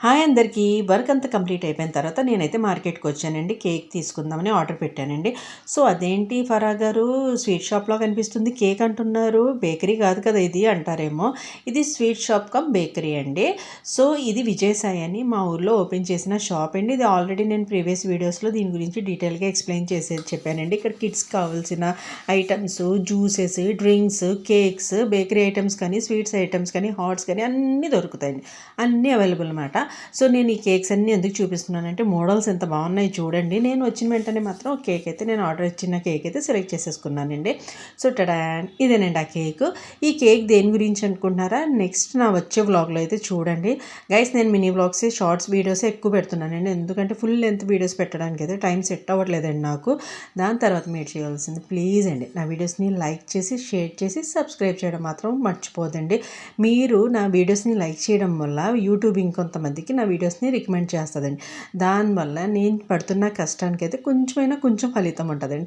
Hi అందరికీ. Work అంతా complete అయిపోయిన తర్వాత నేనైతే మార్కెట్కి వచ్చానండి. కేక్ తీసుకుందామని ఆర్డర్ పెట్టానండి. సో అదేంటి ఫరా గారు స్వీట్ షాప్లో కనిపిస్తుంది, కేక్ అంటున్నారు, బేకరీ కాదు కదా ఇది అంటారేమో. ఇది స్వీట్ షాప్ కమ్ బేకరీ అండి. సో ఇది విజయసాయి అని మా ఊర్లో ఓపెన్ చేసిన షాప్ అండి. ఇది ఆల్రెడీ నేను ప్రీవియస్ వీడియోస్లో దీని గురించి డీటెయిల్గా ఎక్స్ప్లెయిన్ చెప్పానండి. ఇక్కడ కిడ్స్ కావాల్సిన items, juices, drinks, cakes, bakery items కానీ, స్వీట్స్ ఐటమ్స్ కానీ, హాట్స్ కానీ అన్నీ దొరుకుతాయండి. అన్నీ అవైలబుల్ అన్నమాట. సో నేను ఈ కేక్స్ అన్నీ ఎందుకు చూపిస్తున్నానంటే మోడల్స్ ఎంత బాగున్నాయి చూడండి. నేను వచ్చిన వెంటనే మాత్రం కేక్ అయితే నేను ఆర్డర్ ఇచ్చిన కేక్ అయితే సెలెక్ట్ చేసేసుకున్నానండి. సో ఇదేనండి ఆ కేక్. ఈ కేక్ దేని గురించి అనుకుంటున్నారా? నెక్స్ట్ నా వచ్చే వ్లాగ్లో అయితే చూడండి గైస్. నేను మినీ వ్లాగ్స్, షార్ట్స్ వీడియోస్ ఎక్కువ పెడుతున్నానండి. ఎందుకంటే ఫుల్ లెంత్ వీడియోస్ పెట్టడానికి అయితే టైం సెట్ అవ్వట్లేదండి నాకు. దాని తర్వాత మీరు చేయాల్సింది ప్లీజ్ అండి నా వీడియోస్ని లైక్ చేసి, షేర్ చేసి, సబ్స్క్రైబ్ చేయడం మాత్రం మర్చిపోదండి. మీరు నా వీడియోస్ని లైక్ చేయడం వల్ల యూట్యూబ్ ఇంకొంతమందికి నా వీడియోస్ని రికమెండ్ చేస్తుందండి. దానివల్ల నేను పడుతున్న కష్టానికి అయితే కొంచెం ఫలితం ఉంటుందండి.